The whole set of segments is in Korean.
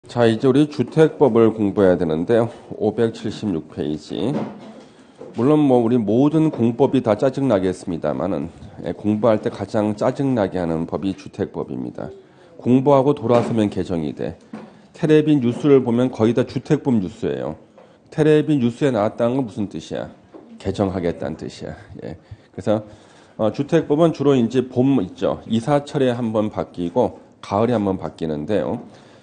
자, 이제 우리 주택법을 공부해야 되는데요. 576페이지. 물론 뭐 우리 모든 공법이 다 짜증나겠습니다만은 공부할 때 가장 짜증나게 하는 법이 주택법입니다. 공부하고 돌아서면 개정이 돼. 테레비 뉴스를 보면 거의 다 주택법 뉴스예요. 테레비 뉴스에 나왔다는 건 무슨 뜻이야? 개정하겠다는 뜻이야. 예. 그래서 주택법은 주로 이제 봄 있죠. 이사철에 한번 바뀌고 가을에 한번 바뀌는데요.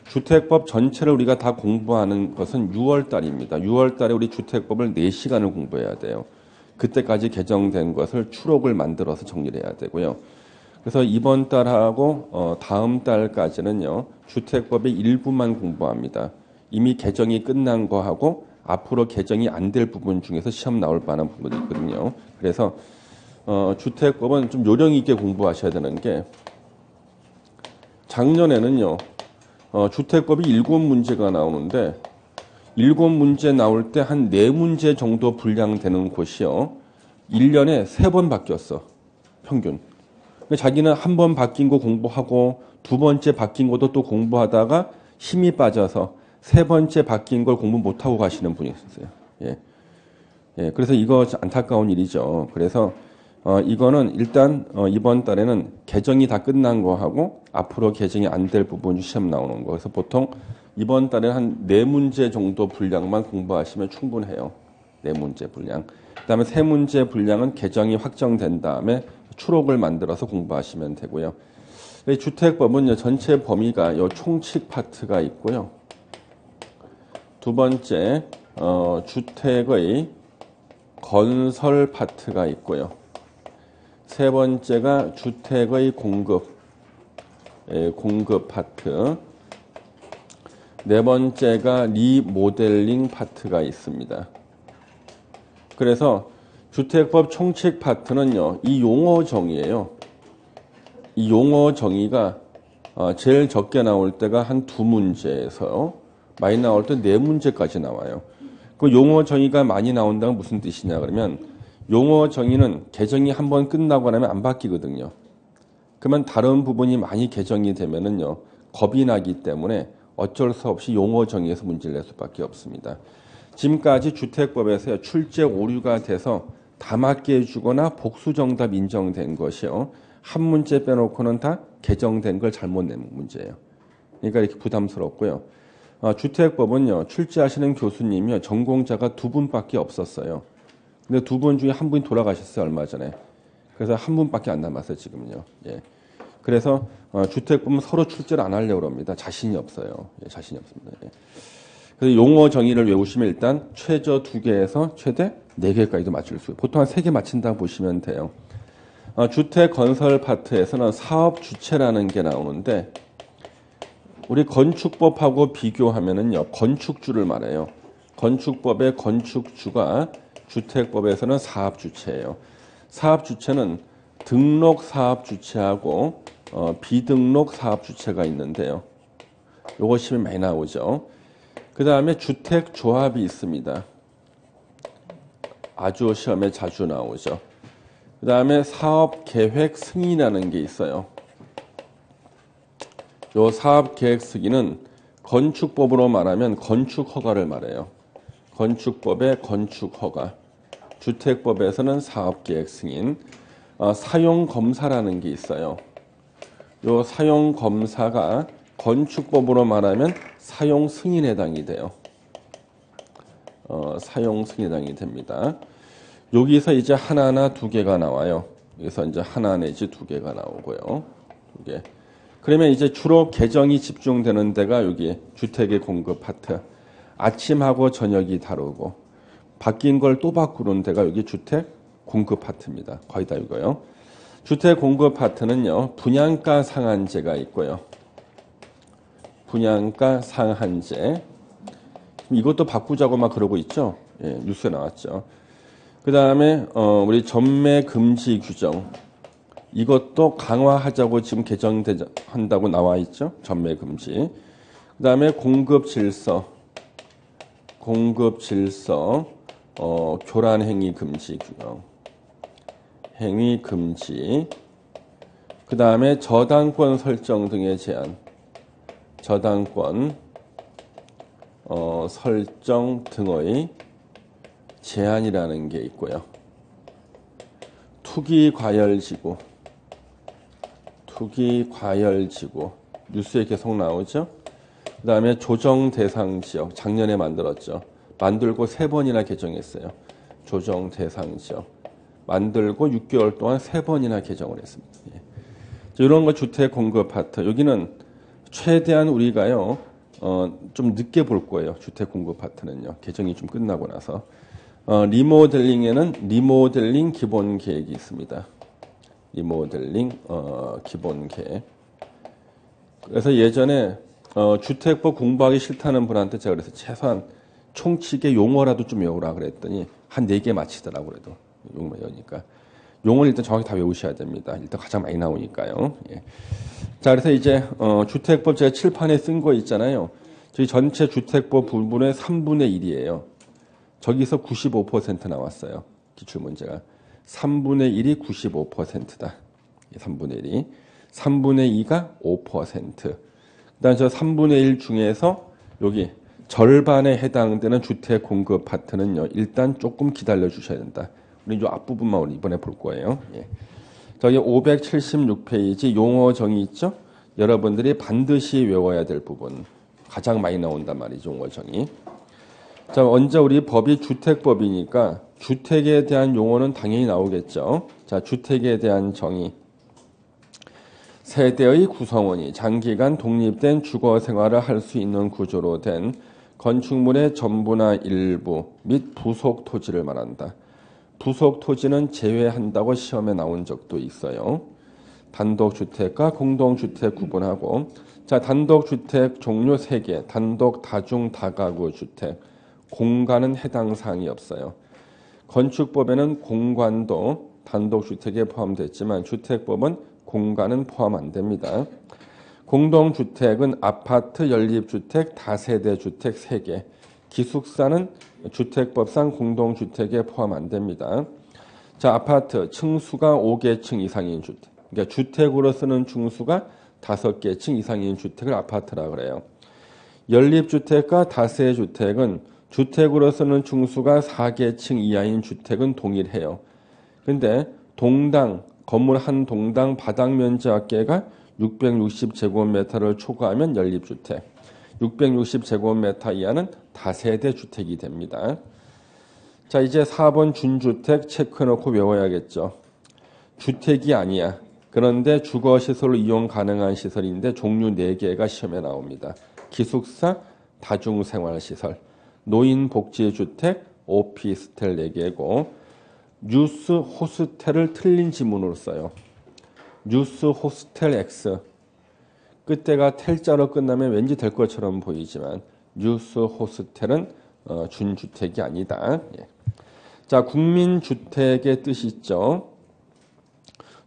주택법 전체를 우리가 다 공부하는 것은 6월 달입니다. 6월 달에 우리 주택법을 4시간을 공부해야 돼요. 그때까지 개정된 것을 추록을 만들어서 정리를 해야 되고요. 그래서 이번 달하고 다음 달까지는요. 주택법의 일부만 공부합니다. 이미 개정이 끝난 거하고 앞으로 개정이 안 될 부분 중에서 시험 나올 만한 부분이 있거든요. 그래서 주택법은 좀 요령 있게 공부하셔야 되는 게 작년에는요. 주택법이 7문제가 나오는데 7문제 나올 때 한 4문제 정도 분량되는 곳이요. 1년에 3번 바뀌었어. 평균. 자기는 한 번 바뀐 거 공부하고 두 번째 바뀐 것도 또 공부하다가 힘이 빠져서 세 번째 바뀐 걸 공부 못하고 가시는 분이 있었어요. 예. 예, 그래서 이거 안타까운 일이죠. 그래서 이거는 일단 이번 달에는 개정이 다 끝난 거하고 앞으로 개정이 안 될 부분이 시험 나오는 거. 그래서 보통 이번 달에 한 4문제 정도 분량만 공부하시면 충분해요. 4문제 분량. 그다음에 3문제 분량은 개정이 확정된 다음에 추록을 만들어서 공부하시면 되고요. 주택법은 전체 범위가 요 총칙 파트가 있고요. 두 번째 주택의 건설 파트가 있고요. 세 번째가 주택의 공급 파트. 네 번째가 리모델링 파트가 있습니다. 그래서 주택법 총칙 파트는요, 이 용어 정의예요. 이 용어 정의가 제일 적게 나올 때가 한 2문제에서요, 많이 나올 때 4문제까지 나와요. 그 용어 정의가 많이 나온다는 무슨 뜻이냐 그러면 용어 정의는 개정이 한번 끝나고 나면 안 바뀌거든요. 그러면 다른 부분이 많이 개정이 되면은요, 겁이 나기 때문에 어쩔 수 없이 용어 정의에서 문제를 낼 수밖에 없습니다. 지금까지 주택법에서 출제 오류가 돼서 다 맞게 해주거나 복수 정답 인정된 것이요. 한 문제 빼놓고는 다 개정된 걸 잘못 낸 문제예요. 그러니까 이렇게 부담스럽고요. 주택법은요, 출제하시는 교수님이요, 전공자가 2분밖에 없었어요. 근데 2분 중에 한 분이 돌아가셨어요, 얼마 전에. 그래서 한 분밖에 안 남았어요, 지금요. 예. 그래서 주택법은 서로 출제를 안 하려고 합니다. 자신이 없어요. 예, 자신이 없습니다. 예. 그래서 용어 정의를 외우시면 일단 최저 2개에서 최대 4개까지도 맞출 수 있어요. 보통 한 3개 맞힌다고 보시면 돼요. 주택 건설 파트에서는 사업 주체라는 게 나오는데 우리 건축법하고 비교하면은요, 건축주를 말해요. 건축법의 건축주가 주택법에서는 사업 주체예요. 사업 주체는 등록 사업 주체하고 비등록 사업 주체가 있는데요. 요거 시험에 많이 나오죠. 그 다음에 주택 조합이 있습니다. 아주 시험에 자주 나오죠. 그 다음에 사업 계획 승인이라는 게 있어요. 요 사업 계획 승인은 건축법으로 말하면 건축 허가를 말해요. 건축법의 건축 허가. 주택법에서는 사업 계획 승인. 사용 검사라는 게 있어요. 요 사용 검사가 건축법으로 말하면 사용 승인에 해당이 돼요. 사용 승인에 해당이 됩니다. 여기서 이제 하나나 2개가 나와요. 여기서 이제 하나 내지 2개가 나오고요. 2개. 그러면 이제 주로 개정이 집중되는 데가 여기 주택의 공급 파트. 아침하고 저녁이 다르고 바뀐 걸 또 바꾸는 데가 여기 주택 공급 파트입니다. 거의 다 이거요. 주택 공급 파트는요, 분양가 상한제가 있고요. 분양가 상한제. 이것도 바꾸자고 막 그러고 있죠. 예, 뉴스에 나왔죠. 그 다음에 우리 전매 금지 규정. 이것도 강화하자고 지금 개정한다고 나와 있죠. 전매 금지. 그 다음에 공급 질서, 교란 행위 금지 규정. 행위 금지. 그 다음에 저당권 설정 등의 제한. 저당권 설정 등의 제한이라는 게 있고요. 투기과열지구 뉴스에 계속 나오죠. 그 다음에 조정대상지역 작년에 만들었죠. 만들고 3번이나 개정했어요. 조정대상지역 만들고 6개월 동안 3번이나 개정을 했습니다. 예. 이런 거 주택 공급 파트 여기는 최대한 우리가요 좀 늦게 볼 거예요. 주택 공급 파트는요 개정이 좀 끝나고 나서 리모델링에는 리모델링 기본 계획이 있습니다. 리모델링 기본 계획. 그래서 예전에 주택법 공부하기 싫다는 분한테 제가 그래서 최소한 총칙의 용어라도 좀 외우라 그랬더니 한 4개 맞히더라고 그래도 용어 외우니까 용어는 일단 정확히 다 외우셔야 됩니다. 일단 가장 많이 나오니까요. 예. 자 그래서 이제 주택법 제가 칠판에 쓴 거 있잖아요. 저희 전체 주택법 부분의 3분의 1이에요. 저기서 95% 나왔어요. 기출문제가. 3분의 1이 95%다. 3분의 1이. 3분의 2가 5%. 그 다음에 저 3분의 1 중에서 여기 절반에 해당되는 주택 공급 파트는요. 일단 조금 기다려 주셔야 된다. 우리 이 앞부분만 이번에 볼 거예요. 예. 저기 576페이지 용어 정의 있죠? 여러분들이 반드시 외워야 될 부분. 가장 많이 나온단 말이죠. 용어 정의. 자, 먼저 우리 법이 주택법이니까 주택에 대한 용어는 당연히 나오겠죠. 자, 주택에 대한 정의. 세대의 구성원이 장기간 독립된 주거 생활을 할 수 있는 구조로 된 건축물의 전부나 일부 및 부속 토지를 말한다. 부속 토지는 제외한다고 시험에 나온 적도 있어요. 단독주택과 공동주택 구분하고 자, 단독주택 종류 3개, 단독, 다중, 다가구 주택. 공간은 해당 사항이 없어요. 건축법에는 공간도 단독주택에 포함됐지만 주택법은 공간은 포함 안 됩니다. 공동주택은 아파트, 연립주택, 다세대주택 3개. 기숙사는 주택법상 공동주택에 포함 안 됩니다. 자, 아파트 층수가 5개층 이상인 주택. 그러니까 주택으로 쓰는 중수가 5개층 이상인 주택을 아파트라 그래요. 연립주택과 다세대주택은 주택으로 쓰는 층수가 4개층 이하인 주택은 동일해요. 근데 동당, 건물 한 동당 바닥 면적 합계가 660제곱미터를 초과하면 연립주택, 660제곱미터 이하는 다세대 주택이 됩니다. 자, 이제 4번 준주택 체크해놓고 외워야겠죠. 주택이 아니야. 그런데 주거시설로 이용 가능한 시설인데 종류 4개가 시험에 나옵니다. 기숙사, 다중생활시설, 노인복지주택, 오피스텔 4개고 뉴스 호스텔을 틀린 지문으로 써요. 뉴스 호스텔 X. 끝에가 텔자로 끝나면 왠지 될 것처럼 보이지만 뉴스 호스텔은 준주택이 아니다. 예. 자, 국민주택의 뜻이 있죠.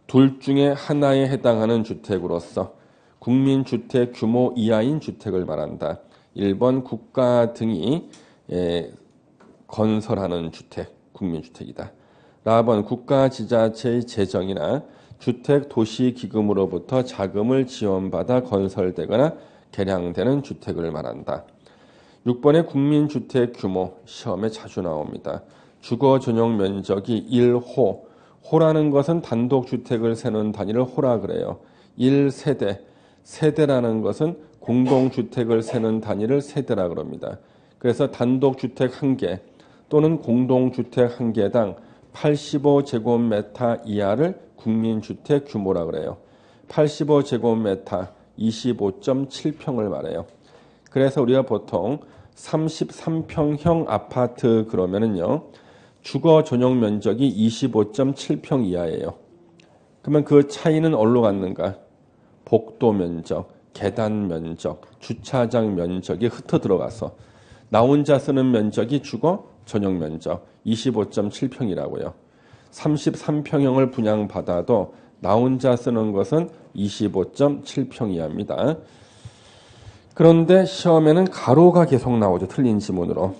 둘 중에 하나에 해당하는 주택으로서 국민주택 규모 이하인 주택을 말한다. 1번 국가 등이 건설하는 주택, 국민주택이다. 4번 국가지자체의 재정이나 주택도시기금으로부터 자금을 지원받아 건설되거나 개량되는 주택을 말한다. 6번의 국민주택 규모, 시험에 자주 나옵니다. 주거전용 면적이 1호, 호라는 것은 단독주택을 세는 단위를 호라 그래요. 1세대, 세대라는 것은 공동주택을 세는 단위를 세대라 그럽니다. 그래서 단독주택 1개 또는 공동주택 1개당 85제곱미터 이하를 국민주택 규모라 그래요. 85제곱미터 25.7평을 말해요. 그래서 우리가 보통 33평형 아파트 그러면은요. 주거 전용 면적이 25.7평 이하예요. 그러면 그 차이는 어디로 갔는가? 복도 면적, 계단 면적, 주차장 면적이 흩어 들어가서 나 혼자 쓰는 면적이 주거 전용 면적 25.7평이라고요. 33평형을 분양받아도 나 혼자 쓰는 것은 25.7평 이하입니다. 그런데 시험에는 가로가 계속 나오죠. 틀린 지문으로.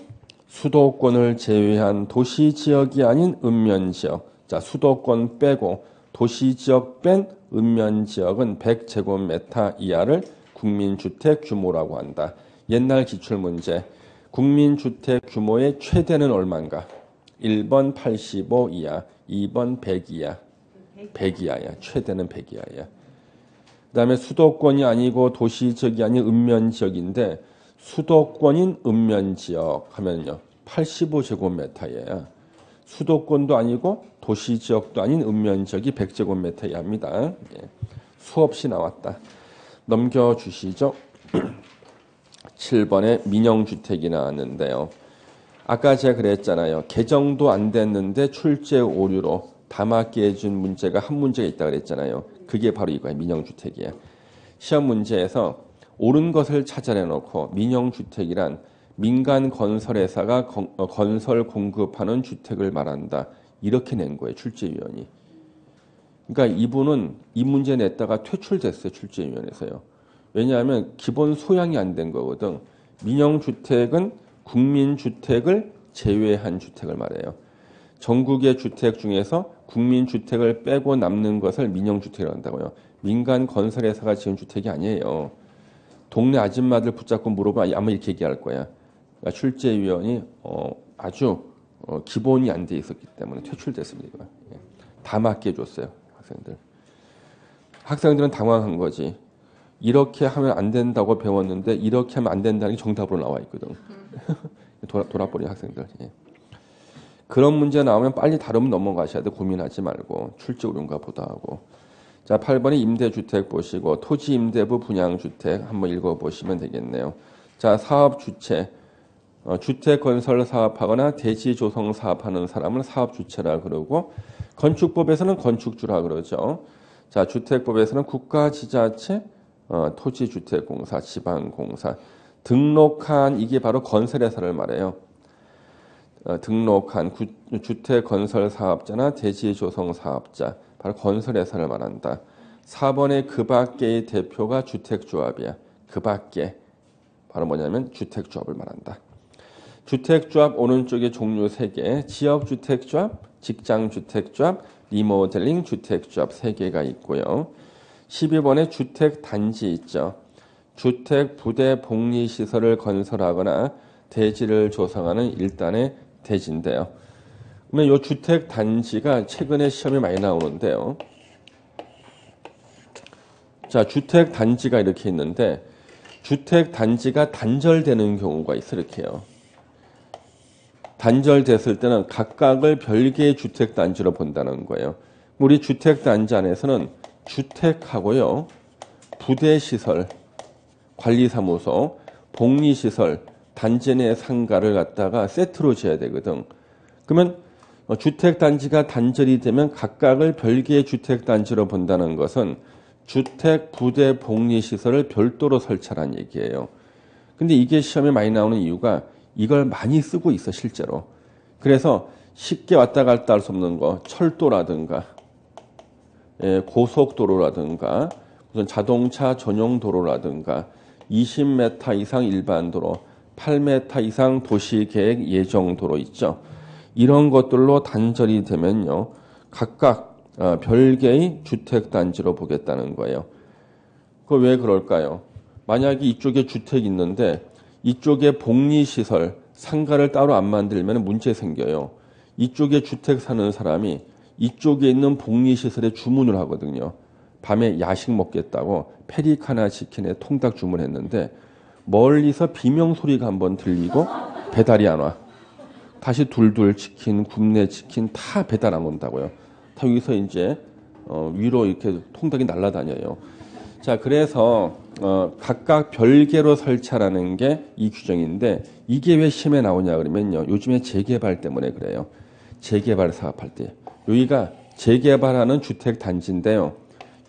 수도권을 제외한 도시지역이 아닌 읍면지역. 자, 수도권 빼고 도시지역 뺀 읍면지역은 100제곱미터 이하를 국민주택 규모라고 한다. 옛날 기출문제. 국민주택 규모의 최대는 얼마인가? 1번 85 이하, 2번 100 이하. 100 이하야. 최대는 100 이하야. 그 다음에 수도권이 아니고 도시지역이 아닌 읍면지역인데 수도권인 읍면지역 하면요. 85제곱미터예요. 수도권도 아니고 도시지역도 아닌 읍면지역이 100제곱미터 이하입니다. 예. 수없이 나왔다. 넘겨주시죠. 7번에 민영주택이 나왔는데요. 아까 제가 그랬잖아요. 개정도 안 됐는데 출제 오류로 다 맞게 해준 문제가 한 문제가 있다 그랬잖아요. 그게 바로 이거예요. 민영주택이에요. 시험 문제에서 옳은 것을 찾아내놓고 민영주택이란 민간 건설회사가 건설 공급하는 주택을 말한다. 이렇게 낸 거예요. 출제위원이. 그러니까 이분은 이 문제 냈다가 퇴출됐어요. 출제위원회에서요. 왜냐하면 기본 소양이 안 된 거거든. 민영주택은 국민주택을 제외한 주택을 말해요. 전국의 주택 중에서 국민주택을 빼고 남는 것을 민영주택이라고 한다고요. 민간 건설회사가 지은 주택이 아니에요. 동네 아줌마들 붙잡고 물어보면 아마 이렇게 얘기할 거야. 그러니까 출제위원이 아주 기본이 안 돼 있었기 때문에 퇴출됐습니다. 예. 다 맞게 해줬어요. 학생들. 학생들은 당황한 거지. 이렇게 하면 안 된다고 배웠는데 이렇게 하면 안 된다는 게 정답으로 나와 있거든. 돌아버린 학생들. 예. 그런 문제 나오면 빨리 다루면 넘어가셔야 돼. 고민하지 말고. 출제 오른가 보다 하고. 자, 8번에 임대주택 보시고 토지임대부 분양주택 한번 읽어보시면 되겠네요. 자, 사업주체. 주택 건설 사업하거나 대지 조성 사업하는 사람은 사업주체라 그러고 건축법에서는 건축주라 그러죠. 자, 주택법에서는 국가지자체, 토지주택공사, 지방공사. 등록한 이게 바로 건설회사를 말해요. 등록한 주택건설사업자나 대지조성사업자, 바로 건설회사를 말한다. 4번의 그 밖의 대표가 주택조합이야. 그 밖에 바로 뭐냐면 주택조합을 말한다. 주택조합 오른쪽에 종류 3개, 지역주택조합, 직장주택조합, 리모델링 주택조합 3개가 있고요. 12번에 주택단지 있죠. 주택 부대 복리시설을 건설하거나 대지를 조성하는 일단의 대지인데요. 그러면 이 주택단지가 최근에 시험에 많이 나오는데요. 자, 주택단지가 이렇게 있는데 주택단지가 단절되는 경우가 있어 이렇게요. 단절됐을 때는 각각을 별개의 주택단지로 본다는 거예요. 우리 주택단지 안에서는 주택하고요. 부대시설, 관리사무소, 복리시설, 단지 내 상가를 갖다가 세트로 지어야 되거든. 그러면 주택단지가 단절이 되면 각각을 별개의 주택단지로 본다는 것은 주택, 부대, 복리시설을 별도로 설치하라는 얘기예요. 근데 이게 시험에 많이 나오는 이유가 이걸 많이 쓰고 있어 실제로. 그래서 쉽게 왔다 갔다 할 수 없는 거, 철도라든가 고속도로라든가 무슨 자동차 전용 도로라든가 20m 이상 일반 도로, 8m 이상 도시계획 예정 도로 있죠. 이런 것들로 단절이 되면요. 각각 별개의 주택단지로 보겠다는 거예요. 그 왜 그럴까요? 만약에 이쪽에 주택이 있는데 이쪽에 복리시설, 상가를 따로 안 만들면 문제 생겨요. 이쪽에 주택 사는 사람이 이쪽에 있는 복리시설에 주문을 하거든요. 밤에 야식 먹겠다고 페리카나 치킨에 통닭 주문했는데 멀리서 비명소리가 한번 들리고 배달이 안 와. 다시 둘둘 치킨, 굽네 치킨 다 배달 안 온다고요. 다 여기서 이제 위로 이렇게 통닭이 날아다녀요. 자, 그래서 각각 별개로 설치하라는 게 이 규정인데 이게 왜 시험에 나오냐 그러면요. 요즘에 재개발 때문에 그래요. 재개발 사업할 때. 여기가 재개발하는 주택 단지인데요.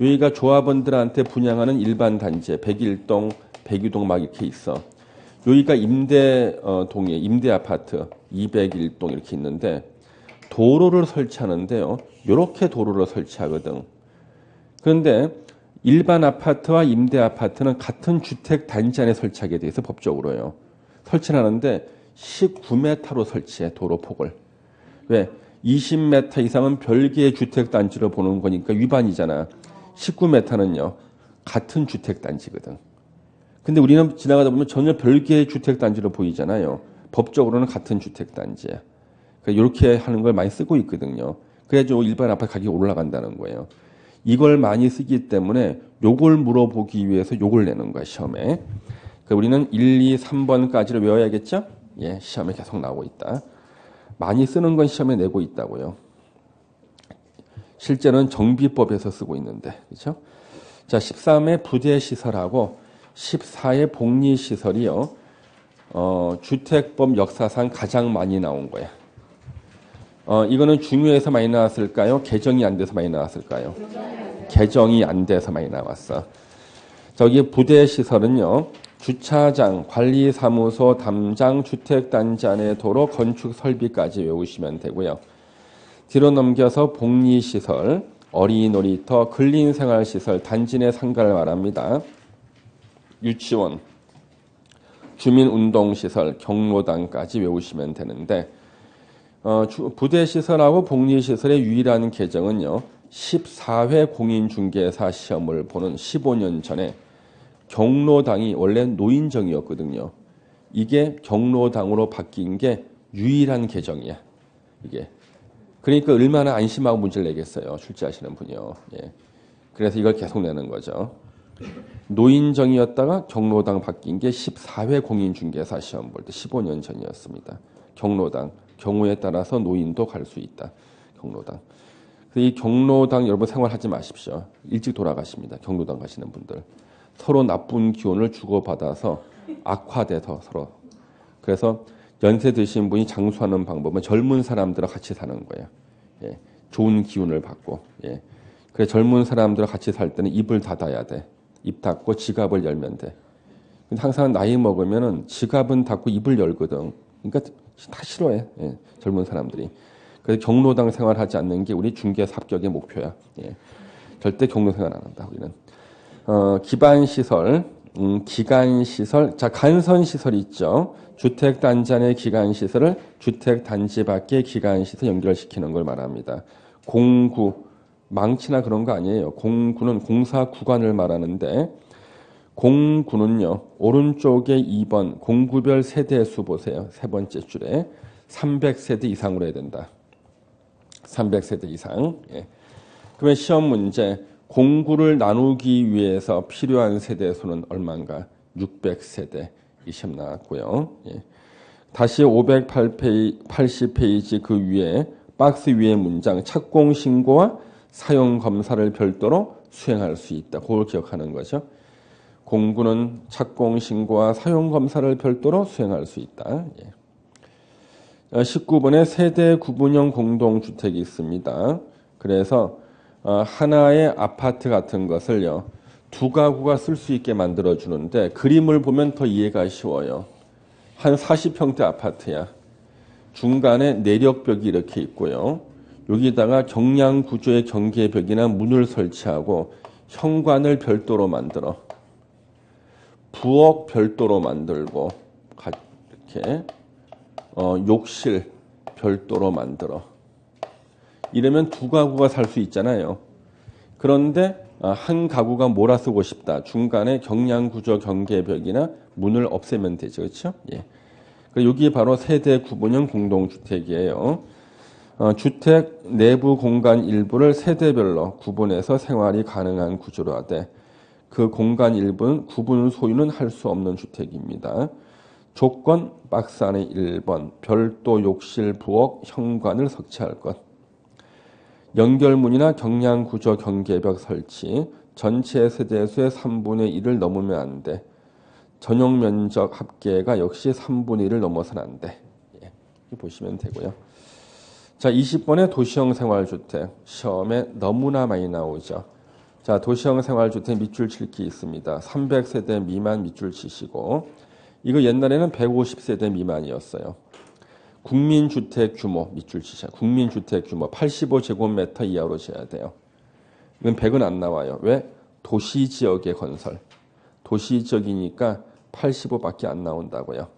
여기가 조합원들한테 분양하는 일반 단지, 101동, 102동 막 이렇게 있어. 여기가 임대동에 임대 아파트 201동 이렇게 있는데 도로를 설치하는데요. 이렇게 도로를 설치하거든. 그런데 일반 아파트와 임대 아파트는 같은 주택 단지 안에 설치하게 돼 있어 법적으로요. 설치를 하는데 19m로 설치해 도로 폭을. 왜? 20m 이상은 별개의 주택 단지로 보는 거니까 위반이잖아. 19m는요. 같은 주택 단지거든. 근데 우리는 지나가다 보면 전혀 별개의 주택 단지로 보이잖아요. 법적으로는 같은 주택단지야. 이렇게 하는 걸 많이 쓰고 있거든요. 그래야죠 일반 아파트 가격이 올라간다는 거예요. 이걸 많이 쓰기 때문에 요걸 물어보기 위해서 요걸 내는 거야 시험에. 우리는 1, 2, 3번까지를 외워야겠죠? 예, 시험에 계속 나오고 있다. 많이 쓰는 건 시험에 내고 있다고요. 실제로는 정비법에서 쓰고 있는데, 그렇죠? 자, 13의 부대시설하고 14의 복리시설이요. 주택법 역사상 가장 많이 나온 거야. 이거는 중요해서 많이 나왔을까요? 개정이 안 돼서 많이 나왔을까요? 개정이 안 돼서 많이 나왔어. 저기 부대시설은요. 주차장, 관리사무소, 담장, 주택단지 안의 도로, 건축 설비까지 외우시면 되고요. 뒤로 넘겨서 복리시설, 어린이 놀이터, 근린생활시설, 단지 내 상가를 말합니다. 유치원, 주민운동시설, 경로당까지 외우시면 되는데 부대시설하고 복리시설의 유일한 개정은요. 14회 공인중개사 시험을 보는 15년 전에 경로당이 원래 노인정이었거든요. 이게 경로당으로 바뀐 게 유일한 개정이야. 이게. 그러니까 얼마나 안심하고 문제를 내겠어요. 출제하시는 분이요. 예. 그래서 이걸 계속 내는 거죠. 노인정이었다가 경로당 바뀐 게 14회 공인중개사 시험 볼 때 15년 전이었습니다. 경로당. 경우에 따라서 노인도 갈 수 있다. 경로당. 이 경로당 여러분 생활하지 마십시오. 일찍 돌아가십니다. 경로당 가시는 분들. 서로 나쁜 기운을 주고받아서 악화돼서 서로. 그래서 연세 드신 분이 장수하는 방법은 젊은 사람들과 같이 사는 거예요. 예. 좋은 기운을 받고. 예. 그래 젊은 사람들과 같이 살 때는 입을 닫아야 돼. 입 닫고 지갑을 열면 돼. 근데 항상 나이 먹으면은 지갑은 닫고 입을 열거든. 그러니까 다 싫어해. 예. 젊은 사람들이. 그래서 경로당 생활하지 않는 게 우리 중개사 합격의 목표야. 예. 절대 경로 생활 안 한다. 우리는. 기반시설, 기간시설, 자, 간선시설 있죠. 주택단지 안의 기간시설을 주택단지 밖의 기간시설 연결시키는 걸 말합니다. 공구, 망치나 그런 거 아니에요. 공구는 공사 구간을 말하는데, 공구는요, 오른쪽에 2번, 공구별 세대수 보세요. 세 번째 줄에. 300세대 이상으로 해야 된다. 300세대 이상. 예. 그러면 시험 문제, 공구를 나누기 위해서 필요한 세대수는 얼마인가? 600세대. 이 시험 나왔고요. 예. 다시 580페이지 그 위에 박스 위에 문장 착공신고와 사용검사를 별도로 수행할 수 있다. 그걸 기억하는 거죠. 공구는 착공신고와 사용검사를 별도로 수행할 수 있다. 예. 19번에 세대 구분형 공동주택이 있습니다. 그래서 하나의 아파트 같은 것을요. 두 가구가 쓸 수 있게 만들어주는데 그림을 보면 더 이해가 쉬워요. 한 40평대 아파트야. 중간에 내력벽이 이렇게 있고요. 여기다가 경량구조의 경계벽이나 문을 설치하고 현관을 별도로 만들어. 부엌 별도로 만들고 이렇게 욕실 별도로 만들어. 이러면 두 가구가 살 수 있잖아요. 그런데 한 가구가 몰아쓰고 싶다. 중간에 경량구조 경계벽이나 문을 없애면 되죠. 그렇죠? 예. 여기 바로 세대 구분형 공동주택이에요. 주택 내부 공간 일부를 세대별로 구분해서 생활이 가능한 구조로 하되 그 공간 일부는 구분 소유는 할 수 없는 주택입니다. 조건 박스 안에 1번 별도 욕실 부엌 현관을 설치할 것. 연결문이나 경량구조 경계벽 설치, 전체 세대수의 3분의 1을 넘으면 안 돼. 전용 면적 합계가 역시 3분의 1을 넘어서는 안 돼. 예, 보시면 되고요. 자, 20번의 도시형 생활주택. 시험에 너무나 많이 나오죠. 자, 도시형 생활주택 밑줄 칠기 있습니다. 300세대 미만 밑줄 치시고, 이거 옛날에는 150세대 미만이었어요. 국민주택 규모 밑줄 치셔. 국민주택 규모 85제곱미터 이하로 재야 돼요. 이건 100은 안 나와요. 왜? 도시지역의 건설. 도시지역이니까 85밖에 안 나온다고요.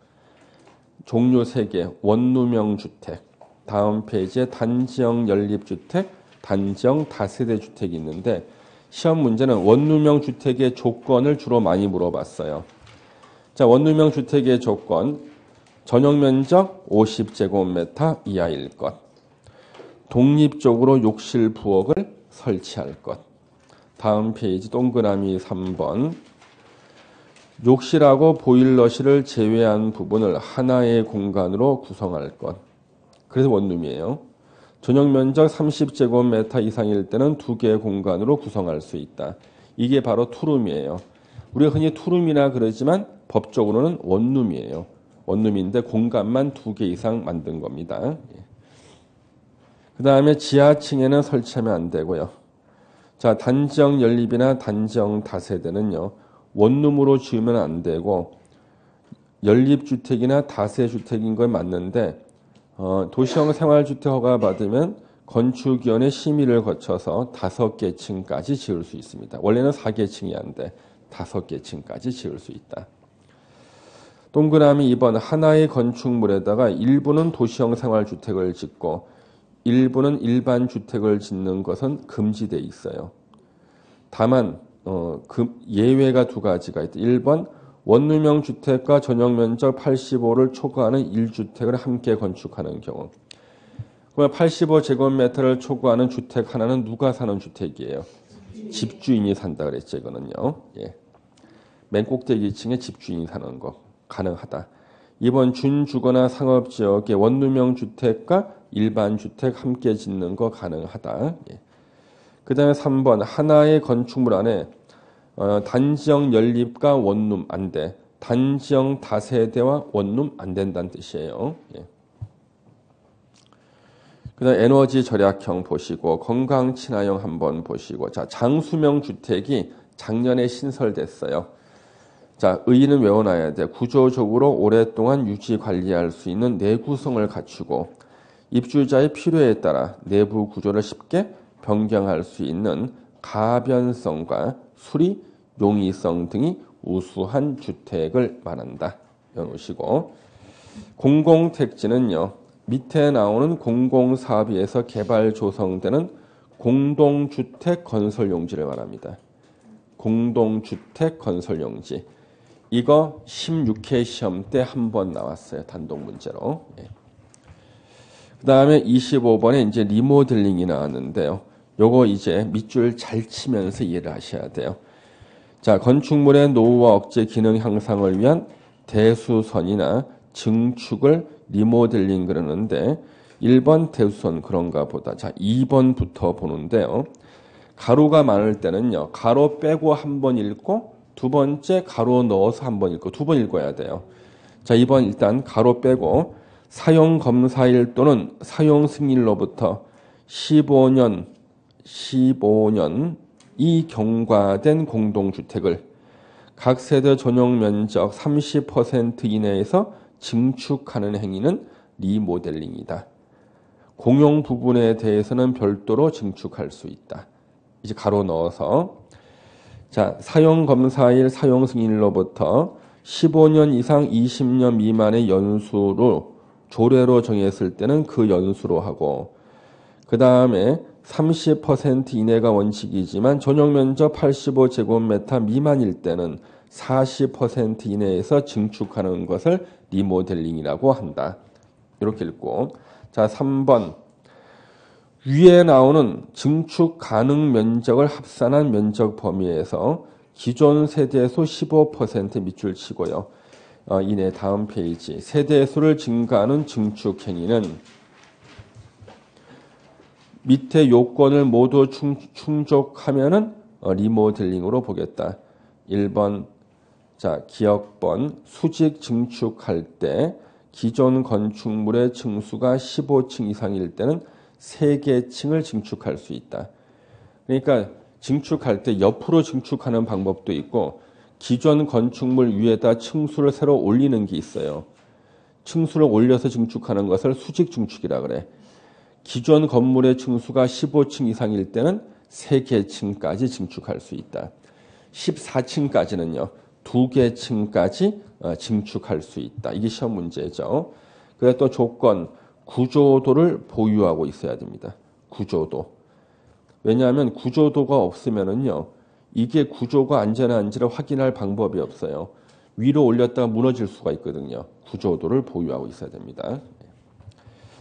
종류 3개. 원룸형 주택. 다음 페이지에 단지형 연립주택, 단지형 다세대 주택이 있는데 시험 문제는 원룸형 주택의 조건을 주로 많이 물어봤어요. 자, 원룸형 주택의 조건. 전용 면적 50제곱미터 이하일 것. 독립적으로 욕실 부엌을 설치할 것. 다음 페이지 동그라미 3번. 욕실하고 보일러실을 제외한 부분을 하나의 공간으로 구성할 것. 그래서 원룸이에요. 전용 면적 30제곱미터 이상일 때는 두 개의 공간으로 구성할 수 있다. 이게 바로 투룸이에요. 우리가 흔히 투룸이라 그러지만 법적으로는 원룸이에요. 원룸인데 공간만 두 개 이상 만든 겁니다. 그 다음에 지하층에는 설치하면 안 되고요. 자, 단지형 연립이나 단지형 다세대는요, 원룸으로 지으면 안 되고, 연립주택이나 다세주택인 건 맞는데, 도시형 생활주택 허가 받으면 건축위원회 심의를 거쳐서 5개 층까지 지을 수 있습니다. 원래는 4개 층이 안 돼. 5개 층까지 지을 수 있다. 동그라미 2번. 하나의 건축물에다가 일부는 도시형 생활주택을 짓고 일부는 일반 주택을 짓는 것은 금지되어 있어요. 다만 예외가 두 가지가 있다. 1번 원룸형 주택과 전용 면적 85를 초과하는 1주택을 함께 건축하는 경우. 그러면 85제곱미터를 초과하는 주택 하나는 누가 사는 주택이에요? 집주인이 산다 그랬죠. 이거는요. 예. 맨 꼭대기 층에 집주인이 사는 거 가능하다. 2번 준주거나 상업지역의 원룸형 주택과 일반 주택 함께 짓는 거 가능하다. 예. 그 다음에 3번 하나의 건축물 안에 단지형 연립과 원룸 안 돼. 단지형 다세대와 원룸 안 된다는 뜻이에요. 예. 그 다음에 에너지 절약형 보시고 건강 친화형 한번 보시고 자 장수명 주택이 작년에 신설됐어요. 자 의의는 외워놔야 돼. 구조적으로 오랫동안 유지 관리할 수 있는 내구성을 갖추고 입주자의 필요에 따라 내부 구조를 쉽게 변경할 수 있는 가변성과 수리, 용이성 등이 우수한 주택을 말한다. 외우시고 공공택지는요. 밑에 나오는 공공사업에서 개발 조성되는 공동주택 건설용지를 말합니다. 공동주택 건설용지. 이거 16회 시험 때 한 번 나왔어요. 단독 문제로. 예. 그 다음에 25번에 이제 리모델링이 나왔는데요. 요거 이제 밑줄 잘 치면서 이해를 하셔야 돼요. 자, 건축물의 노후와 억제 기능 향상을 위한 대수선이나 증축을 리모델링 그러는데 1번 대수선 그런가 보다. 자, 2번부터 보는데요. 가로가 많을 때는요. 가로 빼고 한 번 읽고 두 번째 가로 넣어서 한 번 읽고 두 번 읽어야 돼요. 자, 2번 일단 가로 빼고 사용 검사일 또는 사용 승인로부터 15년이 경과된 공동주택을 각 세대 전용 면적 30% 이내에서 증축하는 행위는 리모델링이다. 공용 부분에 대해서는 별도로 증축할 수 있다. 이제 가로 넣어서 자 사용 검사일 사용 승인일로부터 15년 이상 20년 미만의 연수로 조례로 정했을 때는 그 연수로 하고 그 다음에 30% 이내가 원칙이지만 전용 면적 85제곱미터 미만일 때는 40% 이내에서 증축하는 것을 리모델링이라고 한다. 이렇게 읽고 자 3번 위에 나오는 증축 가능 면적을 합산한 면적 범위에서 기존 세대수 15% 밑줄 치고요. 이내 다음 페이지 세대수를 증가하는 증축 행위는 밑에 요건을 모두 충족하면은 리모델링으로 보겠다. 1번 자 기억번 수직 증축할 때 기존 건축물의 층수가 15층 이상일 때는 3개 층을 증축할 수 있다. 그러니까 증축할 때 옆으로 증축하는 방법도 있고 기존 건축물 위에다 층수를 새로 올리는 게 있어요. 층수를 올려서 증축하는 것을 수직 증축이라 그래. 기존 건물의 층수가 15층 이상일 때는 3개 층까지 증축할 수 있다. 14층까지는요. 2개 층까지 증축할 수 있다. 이게 시험 문제죠. 그래서 또 조건 구조도를 보유하고 있어야 됩니다. 구조도. 왜냐하면 구조도가 없으면은요. 이게 구조가 안전한지를 확인할 방법이 없어요. 위로 올렸다가 무너질 수가 있거든요. 구조도를 보유하고 있어야 됩니다.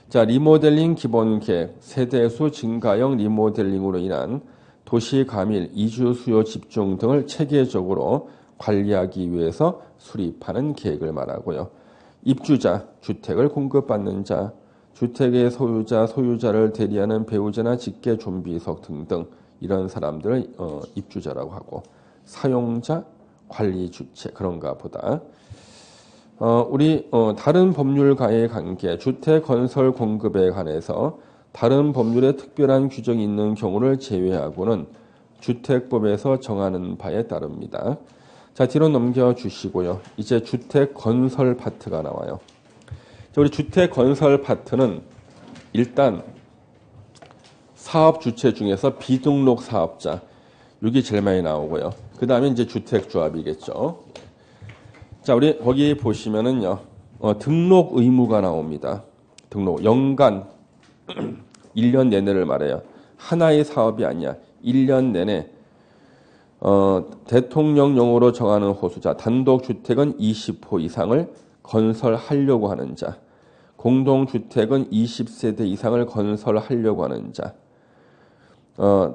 자, 리모델링 기본 계획, 세대수 증가형 리모델링으로 인한 도시 감일, 이주 수요 집중 등을 체계적으로 관리하기 위해서 수립하는 계획을 말하고요. 입주자, 주택을 공급받는 자, 주택의 소유자, 소유자를 대리하는 배우자나 직계 좀비석 등등 이런 사람들을 입주자라고 하고, 사용자, 관리 주체 그런가 보다. 우리 다른 법률과의 관계, 주택 건설 공급에 관해서 다른 법률에 특별한 규정이 있는 경우를 제외하고는 주택법에서 정하는 바에 따릅니다. 자, 뒤로 넘겨주시고요. 이제 주택 건설 파트가 나와요. 자, 우리 주택 건설 파트는 일단 사업 주체 중에서 비등록 사업자, 이게 제일 많이 나오고요. 그 다음에 이제 주택조합이겠죠. 자, 우리 거기 보시면은요, 등록 의무가 나옵니다. 등록, 연간 1년 내내를 말해요. 하나의 사업이 아니야. 1년 내내 대통령령으로 정하는 호수자, 단독주택은 20호 이상을 건설하려고 하는 자, 공동주택은 20세대 이상을 건설하려고 하는 자,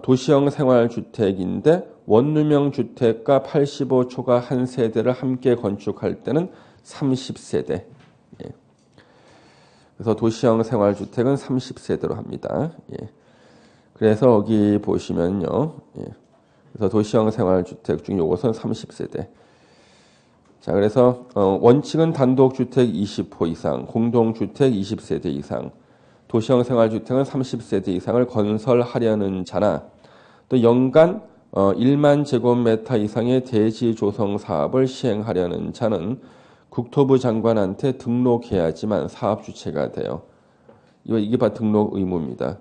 도시형 생활주택인데 원룸형 주택과 85초가 한 세대를 함께 건축할 때는 30세대. 예. 그래서 도시형 생활주택은 30세대로 합니다. 예. 그래서 여기 보시면요. 예. 그래서 도시형 생활주택 중 이것은 30세대. 자, 그래서 원칙은 단독주택 20호 이상, 공동주택 20세대 이상, 도시형 생활주택은 30세대 이상을 건설하려는 자나 또 연간 1만 제곱미터 이상의 대지 조성 사업을 시행하려는 자는 국토부 장관한테 등록해야지만 사업 주체가 돼요. 이게 바로 등록 의무입니다.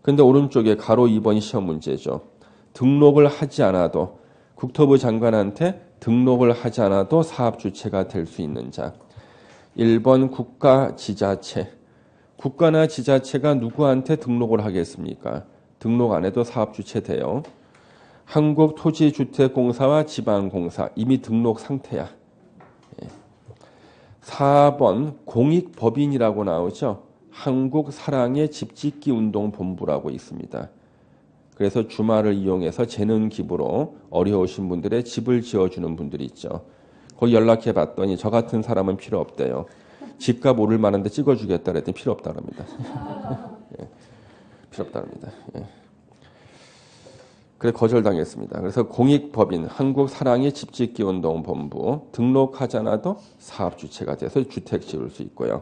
근데 오른쪽에 가로 2번이 시험 문제죠. 등록을 하지 않아도 국토부 장관한테 등록을 하지 않아도 사업 주체가 될 수 있는 자. 1번 국가 지자체. 국가나 지자체가 누구한테 등록을 하겠습니까? 등록 안 해도 사업 주체 돼요. 한국토지주택공사와 지방공사 이미 등록 상태야. 4번 공익법인이라고 나오죠. 한국사랑의 집짓기운동본부라고 있습니다. 그래서 주말을 이용해서 재능 기부로 어려우신 분들의 집을 지어주는 분들이 있죠. 거기 연락해 봤더니 저 같은 사람은 필요 없대요. 집값 오를 만한데 찍어주겠다 그랬더니 필요 없다 그럽니다. 예, 필요 없다 그럽니다. 예. 그래 거절당했습니다. 그래서 공익법인 한국사랑의 집짓기운동본부 등록하지 않아도 사업주체가 돼서 주택 지을 수 있고요.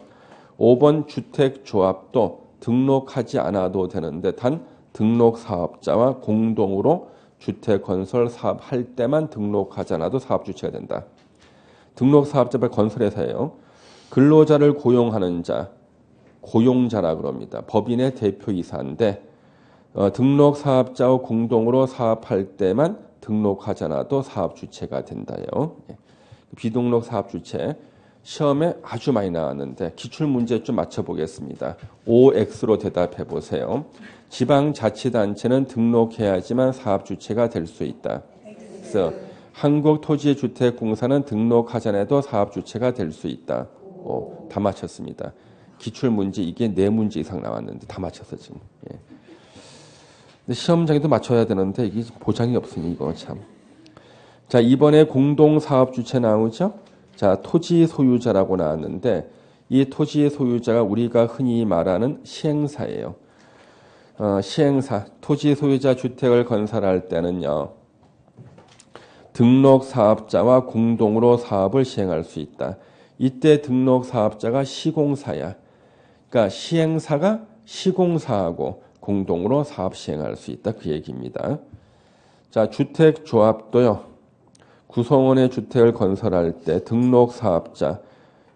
5번 주택조합도 등록하지 않아도 되는데 단 등록사업자와 공동으로 주택건설 사업할 때만 등록하지 않아도 사업주체가 된다. 등록사업자가 건설회사예요. 근로자를 고용하는 자, 고용자라 그럽니다. 법인의 대표이사인데 등록사업자와 공동으로 사업할 때만 등록하지 않아도 사업주체가 된다요. 비등록 사업주체 시험에 아주 많이 나왔는데 기출문제 좀 맞춰보겠습니다. OX로 대답해 보세요. 지방자치단체는 등록해야지만 사업주체가 될 수 있다. 그래서 한국토지주택공사는 등록하지 않아도 사업주체가 될 수 있다. 다 맞췄습니다. 기출문제 이게 4문제 이상 나왔는데 다 맞췄어 지금. 예. 근데 시험장에도 맞춰야 되는데 이게 보장이 없으니 이거 참. 자, 이번에 공동사업주체 나오죠? 자, 토지 소유자라고 나왔는데 이 토지 소유자가 우리가 흔히 말하는 시행사예요. 시행사, 토지 소유자 주택을 건설할 때는요. 등록 사업자와 공동으로 사업을 시행할 수 있다. 이때 등록 사업자가 시공사야. 그러니까 시행사가 시공사하고 공동으로 사업 시행할 수 있다. 그 얘기입니다. 자, 주택조합도요. 구성원의 주택을 건설할 때 등록 사업자,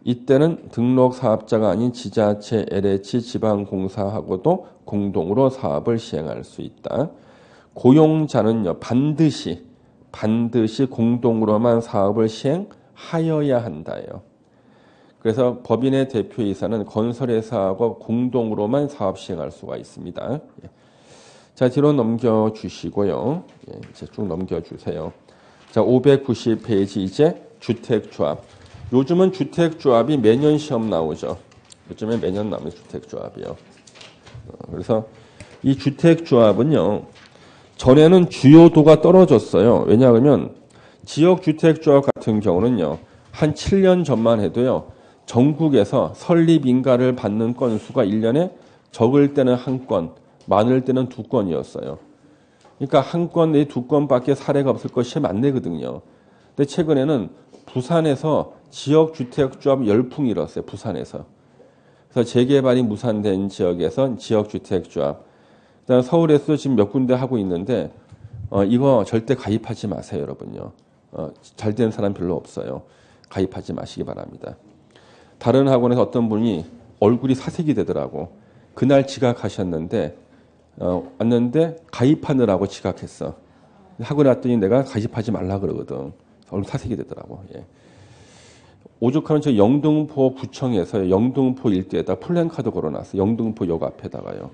이때는 등록 사업자가 아닌 지자체, LH, 지방공사하고도 공동으로 사업을 시행할 수 있다. 고용자는요. 반드시 공동으로만 사업을 시행하여야 한다요. 그래서 법인의 대표이사는 건설회사하고 공동으로만 사업 시행할 수가 있습니다. 자, 뒤로 넘겨주시고요. 이제 쭉 넘겨주세요. 자, 590페이지 이제 주택조합. 요즘은 주택조합이 매년 시험 나오죠. 요즘에 매년 나오는 주택조합이요. 그래서 이 주택조합은요, 전에는 주요도가 떨어졌어요. 왜냐하면 지역주택조합 같은 경우는요, 한 7년 전만 해도요, 전국에서 설립 인가를 받는 건수가 1년에 적을 때는 한 건, 많을 때는 두 건이었어요. 그러니까 한 건, 내 두 건밖에 사례가 없을 것이 많네거든요. 근데 최근에는 부산에서 지역주택조합 열풍이 일었어요. 부산에서. 그래서 재개발이 무산된 지역에서 지역주택조합. 그다음 서울에서 지금 몇 군데 하고 있는데 이거 절대 가입하지 마세요, 여러분요. 잘 된 사람 별로 없어요. 가입하지 마시기 바랍니다. 다른 학원에서 어떤 분이 얼굴이 사색이 되더라고. 그날 지각하셨는데 왔는데 가입하느라고 지각했어. 학원에 왔더니 내가 가입하지 말라 그러거든. 얼굴 사색이 되더라고. 예. 오죽하면 저 영등포 구청에서 영등포 일대에다 플랜카드 걸어놨어. 영등포 역 앞에다가요.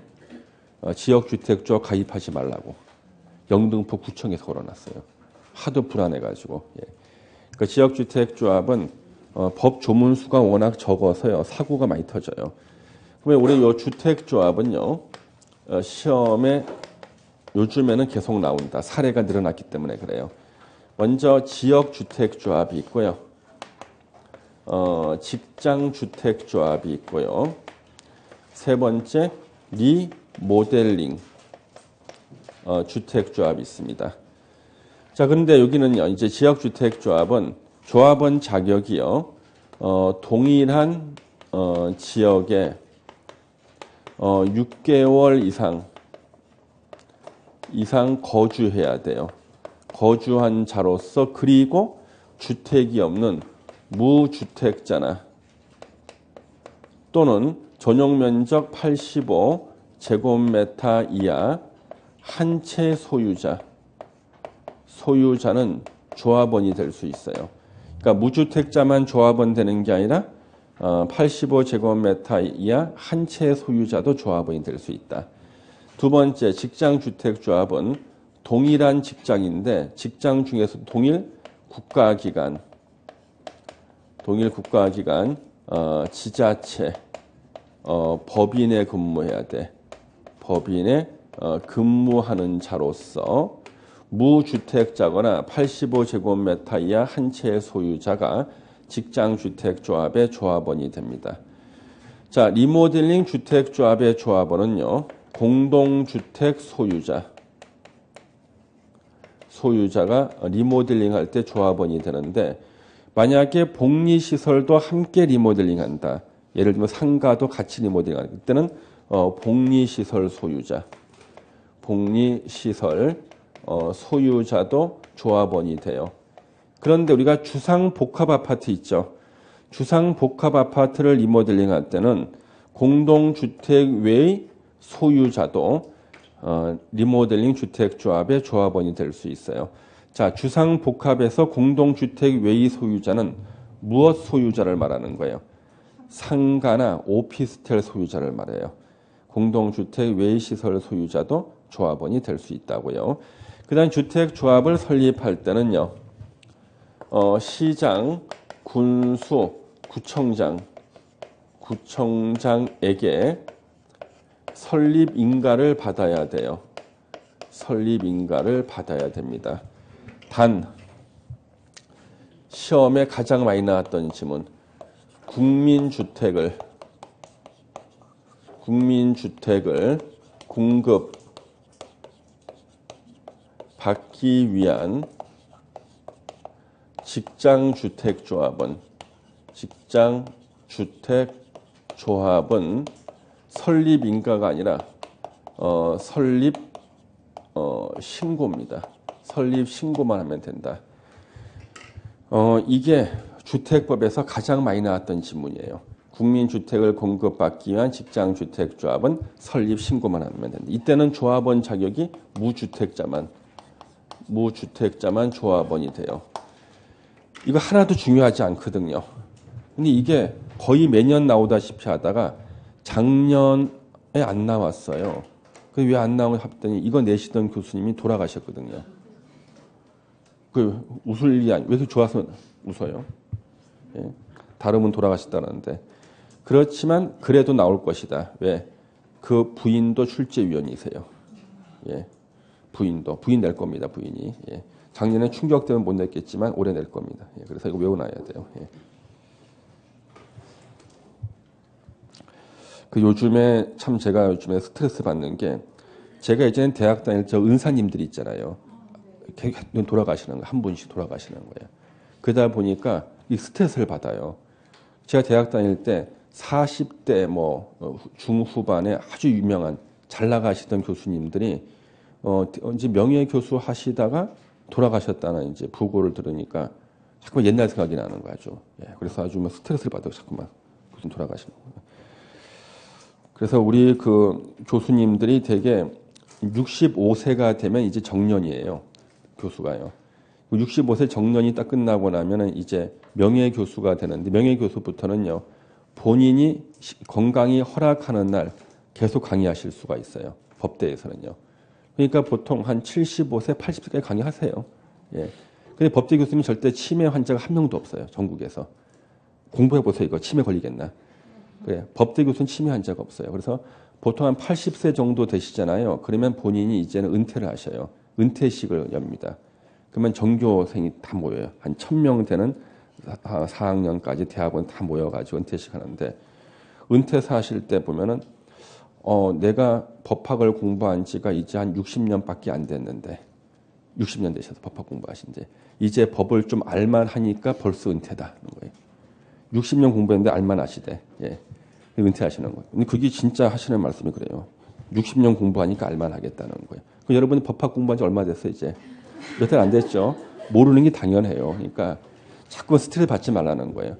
지역주택조합 가입하지 말라고. 영등포 구청에서 걸어놨어요. 하도 불안해가지고. 예. 그러니까 지역주택조합은 법 조문수가 워낙 적어서요. 사고가 많이 터져요. 그러면 우리 요 주택조합은요. 시험에 요즘에는 계속 나온다. 사례가 늘어났기 때문에 그래요. 먼저 지역주택조합이 있고요. 직장주택조합이 있고요. 세 번째 리모델링 주택조합이 있습니다. 자, 그런데 여기는요, 이제 지역주택조합은 조합원 자격이요, 동일한 지역에 6개월 이상 거주해야 돼요. 거주한 자로서. 그리고 주택이 없는 무주택자나 또는 전용 면적 85제곱미터 이하 한 채 소유자는 조합원이 될 수 있어요. 그러니까 무주택자만 조합원 되는 게 아니라 85제곱미터 이하 한 채 소유자도 조합원이 될 수 있다. 두 번째, 직장주택조합은 동일한 직장인데 직장 중에서 동일 국가기관, 지자체, 법인에 근무해야 돼. 법인에 근무하는 자로서 무주택자거나 85제곱미터 이하 한 채 소유자가 직장주택조합의 조합원이 됩니다. 자, 리모델링 주택조합의 조합원은요, 공동주택 소유자가 리모델링 할 때 조합원이 되는데, 만약에 복리시설도 함께 리모델링 한다. 예를 들면 상가도 같이 리모델링 한다. 그때는 복리시설 소유자도 조합원이 돼요. 그런데 우리가 주상복합아파트 있죠. 주상복합아파트를 리모델링 할 때는 공동주택 외의 소유자도 리모델링 주택조합의 조합원이 될 수 있어요. 자, 주상복합에서 공동주택 외의 소유자는 무엇 소유자를 말하는 거예요? 상가나 오피스텔 소유자를 말해요. 공동주택 외의 시설 소유자도 조합원이 될 수 있다고요. 그 다음 주택조합을 설립할 때는요, 시장, 군수, 구청장에게 설립 인가를 받아야 돼요. 설립 인가를 받아야 됩니다. 단, 시험에 가장 많이 나왔던 지문, 국민주택을 공급받기 위한 직장주택조합은 설립 인가가 아니라 설립 신고입니다. 설립 신고만 하면 된다. 이게 주택법에서 가장 많이 나왔던 지문이에요. 국민주택을 공급받기 위한 직장주택조합은 설립 신고만 하면 된다. 이때는 조합원 자격이 무주택자만 조합원이 돼요. 이거 하나도 중요하지 않거든요. 근데 이게 거의 매년 나오다시피 하다가 작년에 안 나왔어요. 왜 안 나오고 했더니 이거 내시던 교수님이 돌아가셨거든요. 그 웃을 일이 아니 왜 이렇게 좋아서 웃어요? 예. 다름은 돌아가셨다는데 그렇지만 그래도 나올 것이다. 왜? 그 부인도 출제위원이세요. 예. 부인 낼 겁니다. 부인이. 예. 작년에 충격 때문에 못 냈겠지만 올해 낼 겁니다. 예. 그래서 이거 외워놔야 돼요. 예. 그 요즘에 참 제가 요즘에 스트레스 받는 게 제가 예전에 대학 다닐 때 은사님들이 있잖아요. 돌아가시는 거, 한 분씩 돌아가시는 거예요. 그러다 보니까 이 스트레스를 받아요. 제가 대학 다닐 때 40대 뭐 중후반에 아주 유명한 잘 나가시던 교수님들이 이제 명예 교수 하시다가 돌아가셨다는 이제 부고를 들으니까 자꾸 옛날 생각이 나는 거죠. 예, 그래서 아주 뭐 스트레스를 받아요. 자꾸만 교수님 돌아가시는 거예요. 그래서 우리 그 교수님들이 되게 65세가 되면 이제 정년이에요. 교수가요. 65세 정년이 딱 끝나고 나면은 이제 명예교수가 되는데 명예교수부터는요. 본인이 건강이 허락하는 날 계속 강의하실 수가 있어요. 법대에서는요. 그러니까 보통 한 75세, 80세까지 강의하세요. 예. 근데 법대 교수님 절대 치매 환자가 한 명도 없어요. 전국에서. 공부해 보세요. 이거 치매 걸리겠나? 그래. 법대 교수는 치매 환자가 없어요. 그래서 보통 한 80세 정도 되시잖아요. 그러면 본인이 이제는 은퇴를 하셔요. 은퇴식을 엽니다. 그러면 전교생이 다 모여요. 한 1000명 되는 4학년까지 대학원 다 모여가지고 은퇴식 하는데 은퇴사 하실 때 보면은 내가 법학을 공부한 지가 이제 한 60년밖에 안 됐는데 60년 되셔서 법학 공부하신지 이제 법을 좀 알만하니까 벌써 은퇴다 하는 거예요. 60년 공부했는데 알만하시대. 예. 은퇴하시는 거예요. 근데 그게 진짜 하시는 말씀이 그래요. 60년 공부하니까 알만하겠다는 거예요. 그럼 여러분이 법학 공부한 지 얼마 됐어요, 이제? 몇 달 안 됐죠? 모르는 게 당연해요. 그러니까 자꾸 스트레스 받지 말라는 거예요.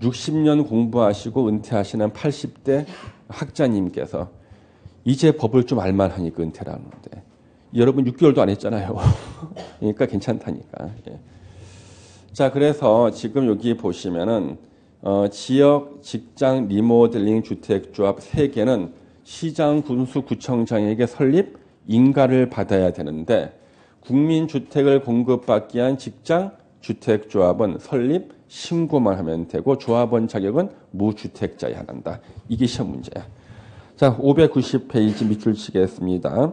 60년 공부하시고 은퇴하시는 80대 학자님께서 이제 법을 좀 알만하니까 은퇴를 하는데 여러분 6개월도 안 했잖아요. 그러니까 괜찮다니까. 예. 자, 그래서 지금 여기 보시면은 지역, 직장, 리모델링, 주택조합 3개는 시장, 군수, 구청장에게 설립, 인가를 받아야 되는데 국민주택을 공급받기 위한 직장, 주택조합은 설립, 신고만 하면 되고 조합원 자격은 무주택자여야 한다. 이게 시험 문제야. 자, 590페이지 밑줄 치겠습니다.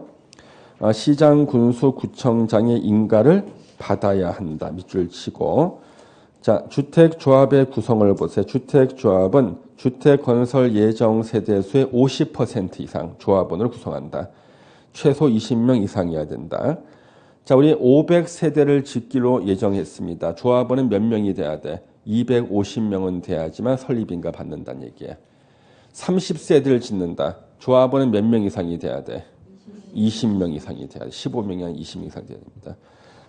시장, 군수, 구청장의 인가를 받아야 한다. 밑줄 치고. 자, 주택조합의 구성을 보세요. 주택조합은 주택건설 예정 세대수의 50% 이상 조합원을 구성한다. 최소 20명 이상이어야 된다. 자, 우리 500세대를 짓기로 예정했습니다. 조합원은 몇 명이 돼야 돼? 250명은 돼야지만 설립인가 받는다는 얘기야. 30세대를 짓는다. 조합원은 몇 명 이상이 돼야 돼? 20명 이상이 돼야 돼. 15명이 아니라 20명 이상 돼야 됩니다.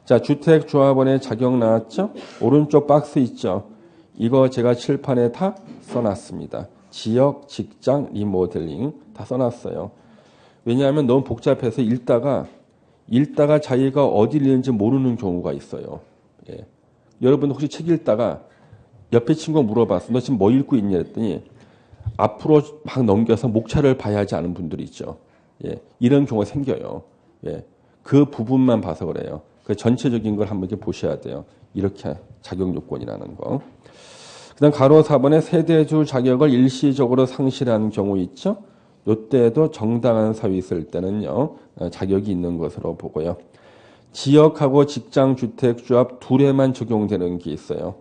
자, 주택조합원의 자격 나왔죠? 오른쪽 박스 있죠? 이거 제가 칠판에 다 써놨습니다. 지역, 직장, 리모델링 다 써놨어요. 왜냐하면 너무 복잡해서 읽다가 자기가 어디를 읽는지 모르는 경우가 있어요. 예. 여러분 혹시 책 읽다가 옆에 친구가 물어봤어. 너 지금 뭐 읽고 있냐 했더니 앞으로 막 넘겨서 목차를 봐야 하지 않은 분들이 있죠. 예. 이런 경우가 생겨요. 예. 그 부분만 봐서 그래요. 그 전체적인 걸 한번 이렇게 보셔야 돼요. 이렇게 자격 요건이라는 거. 그다음 가로 4번에 세대주 자격을 일시적으로 상실하는 경우 있죠. 이때에도 정당한 사유 있을 때는요. 자격이 있는 것으로 보고요. 지역하고 직장주택조합 둘에만 적용되는 게 있어요.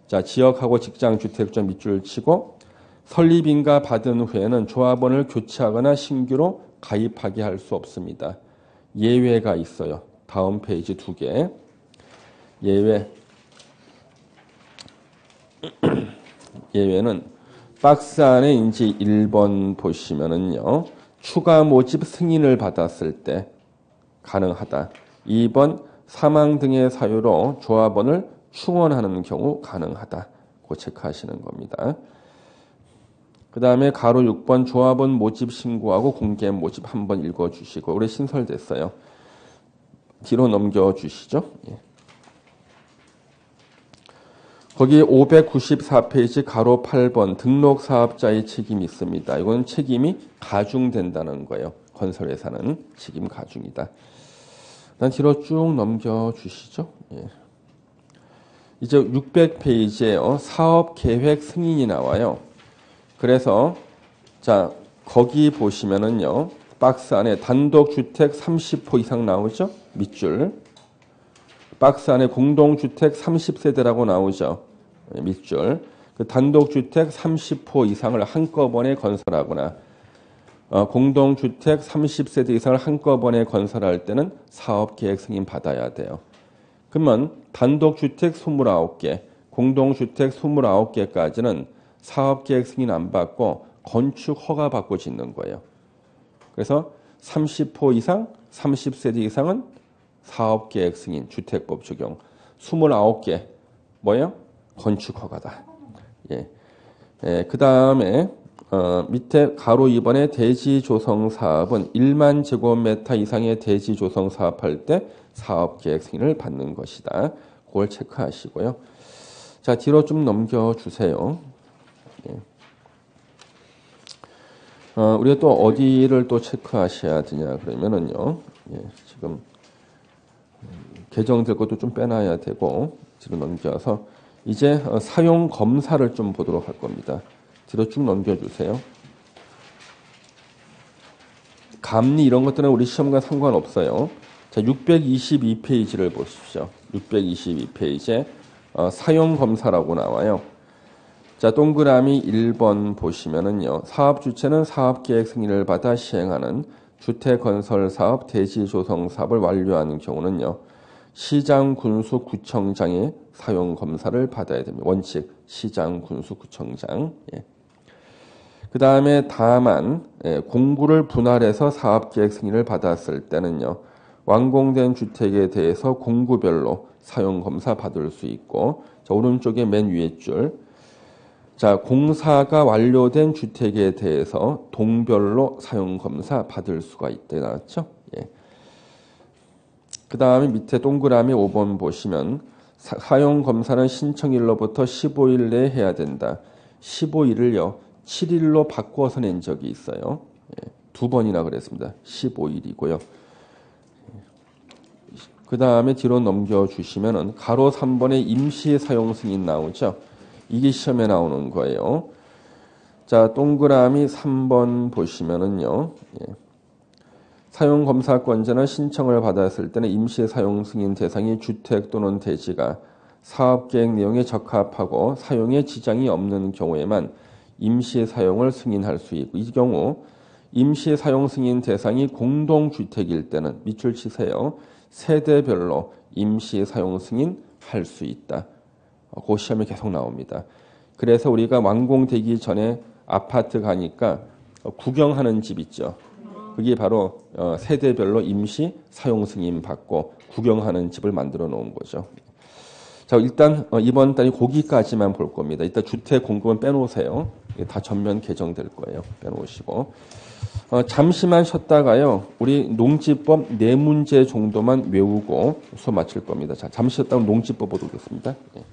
자, 지역하고 직장주택조합 밑줄 치고 설립인가 받은 후에는 조합원을 교체하거나 신규로 가입하게 할 수 없습니다. 예외가 있어요. 다음 페이지 2개. 예외. 예외는 박스 안에 이제 1번 보시면은요. 추가 모집 승인을 받았을 때 가능하다. 2번 사망 등의 사유로 조합원을 충원하는 경우 가능하다. 그 체크하시는 겁니다. 그 다음에 가로 6번 조합원 모집 신고하고 공개 모집 한번 읽어주시고 우리 신설됐어요. 뒤로 넘겨주시죠. 예. 거기 594페이지 가로 8번 등록 사업자의 책임이 있습니다. 이건 책임이 가중된다는 거예요. 건설회사는 책임 가중이다. 난 뒤로 쭉 넘겨주시죠. 예. 이제 600페이지에 사업계획 승인이 나와요. 그래서 자 거기 보시면은요. 박스 안에 단독주택 30호 이상 나오죠? 밑줄. 박스 안에 공동주택 30세대라고 나오죠? 밑줄. 그 단독주택 30호 이상을 한꺼번에 건설하거나 공동주택 30세대 이상을 한꺼번에 건설할 때는 사업계획 승인 받아야 돼요. 그러면 단독주택 29개, 공동주택 29개까지는 사업계획 승인 안 받고 건축 허가 받고 짓는 거예요. 그래서 30호 이상, 30세대 이상은 사업계획 승인, 주택법 적용. 29개, 뭐예요? 건축 허가다. 예. 그 다음에 밑에 가로 2번의 대지 조성 사업은 1만 제곱미터 이상의 대지 조성 사업할 때 사업계획 승인을 받는 것이다. 그걸 체크하시고요. 자, 뒤로 좀 넘겨주세요. 예. 우리가 또 어디를 또 체크하셔야 되냐 그러면은요. 예, 지금 개정될 것도 좀 빼놔야 되고 뒤로 넘겨서 이제 사용 검사를 좀 보도록 할 겁니다. 뒤로 쭉 넘겨주세요. 감리 이런 것들은 우리 시험과 상관없어요. 자, 622페이지를 보십시오. 622페이지에 사용 검사라고 나와요. 자, 동그라미 1번 보시면은요. 사업 주체는 사업계획 승인을 받아 시행하는 주택건설사업 대지조성사업을 완료하는 경우는요. 시장, 군수, 구청장의 사용 검사를 받아야 됩니다. 원칙 시장, 군수, 구청장. 예. 그 다음에 다만 공구를 분할해서 사업계획 승인을 받았을 때는요. 완공된 주택에 대해서 공구별로 사용 검사 받을 수 있고, 자, 오른쪽에 맨 위에 줄. 자, 공사가 완료된 주택에 대해서 동별로 사용 검사 받을 수가 있다 나왔죠? 예. 그 다음에 밑에 동그라미 5번 보시면 사용 검사는 신청일로부터 15일 내에 해야 된다. 15일을요 7일로 바꿔서 낸 적이 있어요. 예. 2번이나 그랬습니다. 15일이고요. 그 다음에 뒤로 넘겨주시면은 가로 3번에 임시 사용 승인 나오죠. 이게 시험에 나오는 거예요. 자, 동그라미 3번 보시면은요. 예. 사용검사권자는 신청을 받았을 때는 임시 사용 승인 대상이 주택 또는 대지가 사업계획 내용에 적합하고 사용에 지장이 없는 경우에만 임시 사용을 승인할 수 있고, 이 경우 임시 사용 승인 대상이 공동주택일 때는 밑줄 치세요. 세대별로 임시 사용 승인할 수 있다. 그 시험이 계속 나옵니다. 그래서 우리가 완공되기 전에 아파트 가니까 구경하는 집 있죠. 그게 바로 세대별로 임시 사용 승인 받고 구경하는 집을 만들어 놓은 거죠. 자, 일단 이번 달이 거기까지만 볼 겁니다. 일단 주택 공급은 빼놓으세요. 다 전면 개정될 거예요. 빼놓으시고. 잠시만 쉬었다가요. 우리 농지법 4문제 정도만 외우고 수업 마칠 겁니다. 자, 잠시 쉬었다가 농지법 보도록 하겠습니다. 예.